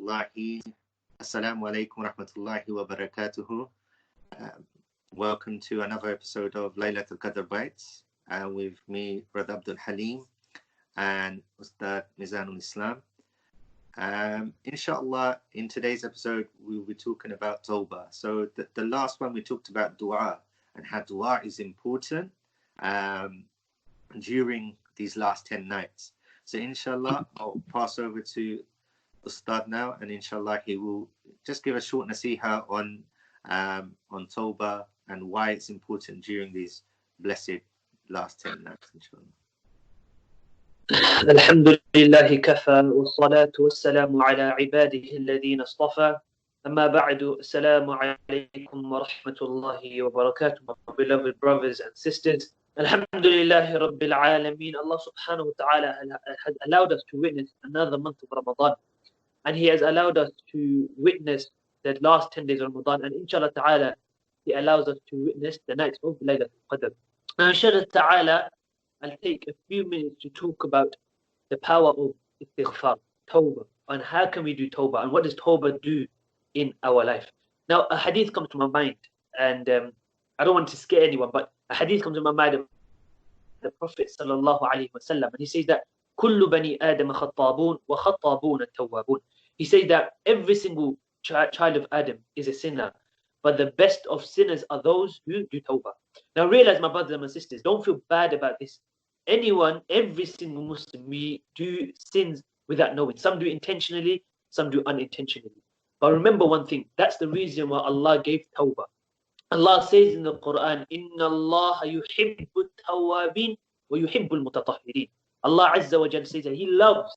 rahmatullahi. Assalamu alaikum wa rahmatullahi wa barakatuhu. Welcome to another episode of Laylatul Qadr Bites with me, Brother Abdul Haleem, and Ustadh Mijanul Islam. Inshallah, in today's episode, we'll be talking about Tawbah. So the last one we talked about dua and how dua is important during these last 10 nights. So inshallah, I'll pass over to Ustadh now, and inshallah he will just give a short nasiha on Tawbah and why it's important during these blessed last 10 nights, inshallah. الحمد لله كفى والصلاة والسلام على عباده الذين اصطفى أما بعد السلام عليكم ورحمة الله وبركاته. My beloved brothers and sisters, Alhamdulillah Rabbil Alameen. Allah subhanahu wa ta'ala has allowed us to witness another month of Ramadan, and He has allowed us to witness the last 10 days of Ramadan, and inshallah ta'ala He allows us to witness the nights of Laylatul Qadr. Now inshallah ta'ala I'll take a few minutes to talk about the power of istighfar, tawbah, and how can we do tawbah, and what does tawbah do in our life. Now a hadith comes to my mind, and I don't want to scare anyone, but a hadith comes to my mind of the Prophet sallallahu alaihi wasallam, and he says that kullu bani adam khattabun wa khattabun at-tawwabun. He says that every single child of Adam is a sinner, but the best of sinners are those who do tawbah. Now realize, my brothers and my sisters, don't feel bad about this. Every single Muslim, we do sins without knowing. Some do intentionally, some do unintentionally. But remember one thing, that's the reason why Allah gave tawbah. Allah says in the Quran, Inna Allah yuhibbu tawabin wa yuhibbu al-mutatahhirin. Allah Azza wa Jalla says that He loves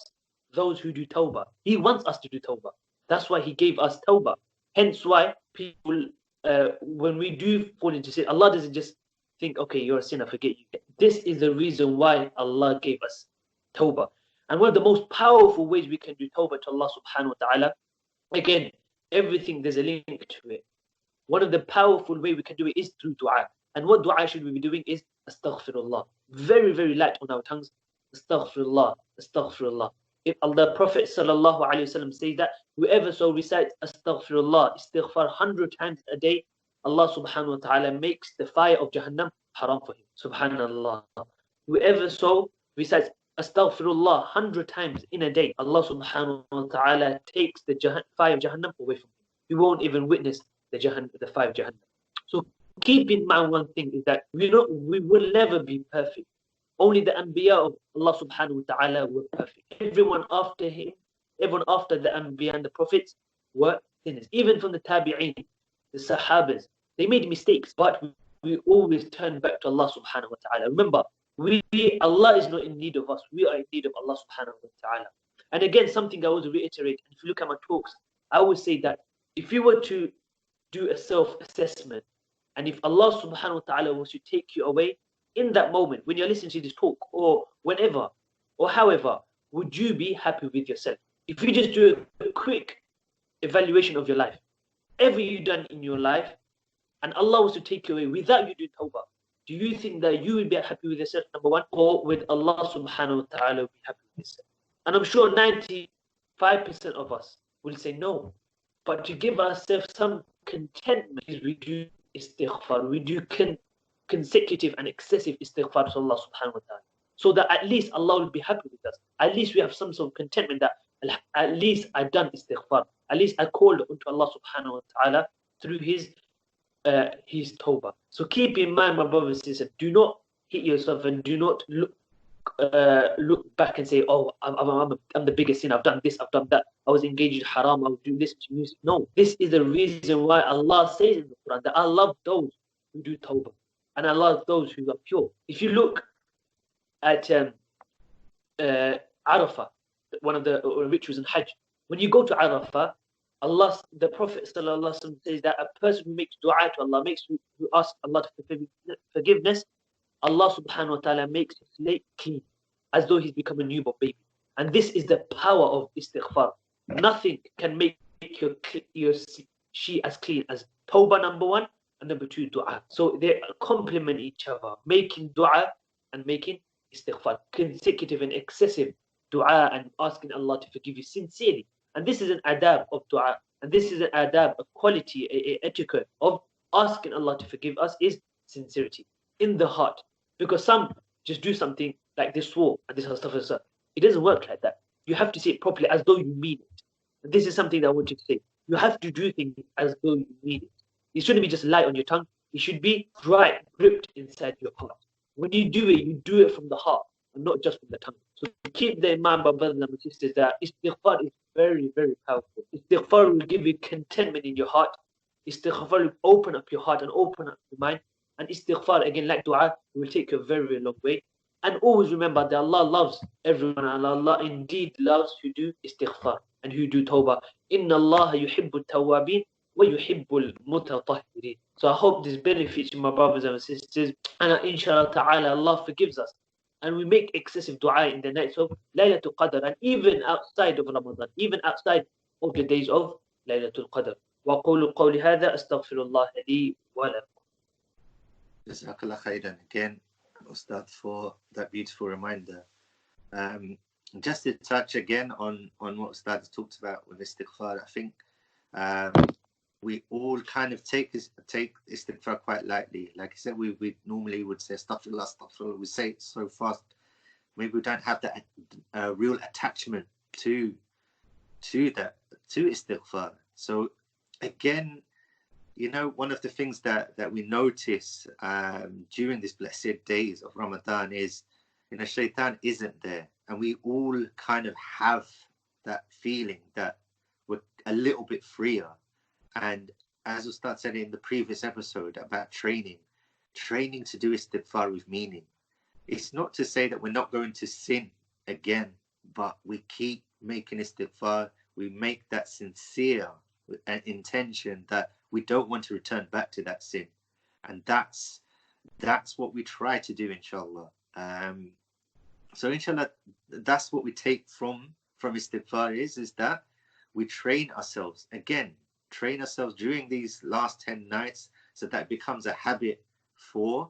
those who do tawbah. He wants us to do tawbah. That's why He gave us tawbah. Hence why people, when we do fall into sin, Allah doesn't just think, okay, you're a sinner, forget you. This is the reason why Allah gave us tawbah. And one of the most powerful ways we can do tawbah to Allah subhanahu wa ta'ala, again, everything, there's a link to it. One of the powerful way we can do it is through dua. And what dua should we be doing is astaghfirullah. Very, very light on our tongues. Astaghfirullah, astaghfirullah. If the Prophet sallallahu alaihi wasallam says that whoever so recites astaghfirullah, istighfar 100 times a day, Allah subhanahu wa ta'ala makes the fire of Jahannam haram for him. Subhanallah. Whoever so recites astaghfirullah 100 times in a day, Allah subhanahu wa ta'ala takes the fire of Jahannam away from him. He won't even witness the fire of Jahannam. So keep in mind one thing is that we will never be perfect. Only the Anbiya of Allah subhanahu wa ta'ala were perfect. Everyone after him, everyone after the Anbiya and the Prophets were sinners. Even from the Tabi'een, the Sahabas, they made mistakes, but we always turn back to Allah subhanahu wa ta'ala. Remember, Allah is not in need of us, we are in need of Allah subhanahu wa ta'ala. And again, something I always reiterate, if you look at my talks, I always say that if you were to do a self-assessment, and if Allah subhanahu wa ta'ala was to take you away in that moment, when you're listening to this talk, or whenever, or however, would you be happy with yourself? If you just do a quick evaluation of your life, whatever you've done in your life, and Allah was to take you away without you doing tawbah, do you think that you will be happy with yourself, number one, or with Allah subhanahu wa ta'ala be happy with yourself? And I'm sure 95% of us will say no. But to give ourselves some contentment, we do istighfar, we do consecutive and excessive istighfar to Allah subhanahu wa ta'ala, so that at least Allah will be happy with us. At least we have some sort of contentment that at least I've done istighfar. At least I called unto Allah subhanahu wa ta'ala through his tawbah. So keep in mind, my brothers and sisters, do not hit yourself and do not look back and say, oh, I'm the biggest sin, I've done this, I've done that, I was engaged in haram, I was doing this to music. No, this is the reason why Allah says in the Quran that I love those who do tawbah, and I love those who are pure. If you look at Arafah, one of the rituals in Hajj, when you go to Arafah, the Prophet ﷺ says that a person who makes dua to Allah, who asks Allah for forgiveness, Allah subhanahu wa ta'ala makes his slate clean, as though he's become a newborn baby. And this is the power of istighfar. Nothing can make your she as clean as tawbah, number one, and number two, dua. So they complement each other, making dua and making istighfar, consecutive and excessive dua, and asking Allah to forgive you sincerely. And this is an adab of dua. And this is an adab, a quality, a etiquette of asking Allah to forgive us is sincerity in the heart. Because some just do something like they swore and this stuff and stuff. It doesn't work like that. You have to say it properly as though you mean it. And this is something that I want you to say. You have to do things as though you mean it. It shouldn't be just light on your tongue. It should be right, gripped inside your heart. When you do it from the heart and not just from the tongue. So keep that in mind, my brothers and my sisters, that istighfar is very, very powerful. Istighfar will give you contentment in your heart. Istighfar will open up your heart and open up your mind. And istighfar, again, like dua, will take you a very, very long way. And always remember that Allah loves everyone, and Allah indeed loves who do istighfar and who do tawbah. Inna Allah yuhibbu tawabin wa yuhibbu mutatahhirin. So I hope this benefits my brothers and sisters, and inshallah ta'ala Allah forgives us. And we make excessive dua in the nights of Laylatul Qadr, and even outside of Ramadan, even outside of the days of Laylatul Qadr. وَقُولُوا قَوْلِ هَذَا أَسْتَغْفِرُ اللَّهَ لِي وَلَكُمْ. Jazakallah khairan again, Ustadh, for that beautiful reminder. Just to touch again on what Ustadh talked about with istighfar, I think we all kind of take istighfar quite lightly. Like I said, we normally would say astaghfirullah, astaghfirullah. We say it so fast. Maybe we don't have that real attachment to istighfar. So again, one of the things that we notice during these blessed days of Ramadan is, shaitan isn't there. And we all kind of have that feeling that we're a little bit freer. And as Ustadh said in the previous episode about training to do istighfar with meaning. It's not to say that we're not going to sin again, but we keep making istighfar. We make that sincere intention that we don't want to return back to that sin. And that's what we try to do, inshallah. So inshallah, that's what we take from istighfar is that we train ourselves during these last 10 nights so that it becomes a habit for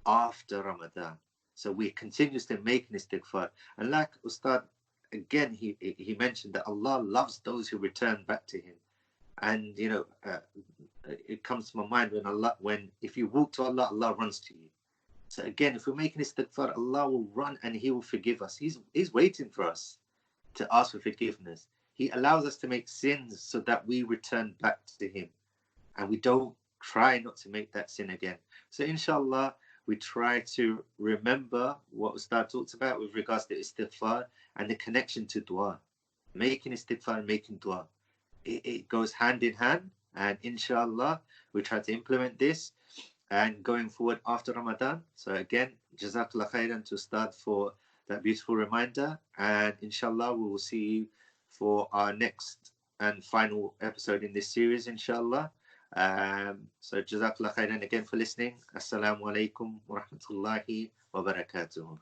after Ramadan. So we continuously make istighfar. And like Ustadh, again, he mentioned that Allah loves those who return back to him. And it comes to my mind when if you walk to Allah, Allah runs to you. So again, if we're making istighfar, Allah will run and He will forgive us. He's waiting for us to ask for forgiveness. He allows us to make sins so that we return back to Him, and we don't try not to make that sin again. So inshallah, we try to remember what Ustadh talked about with regards to istighfar and the connection to dua. Making istighfar and making dua. It goes hand in hand, and inshallah, we try to implement this and going forward after Ramadan. So again, Jazakallah khairan to Ustadh for that beautiful reminder, and inshallah we will see you for our next and final episode in this series, inshallah. So Jazakallah khairan again for listening. Assalamu alaikum wa rahmatullahi wa barakatuh.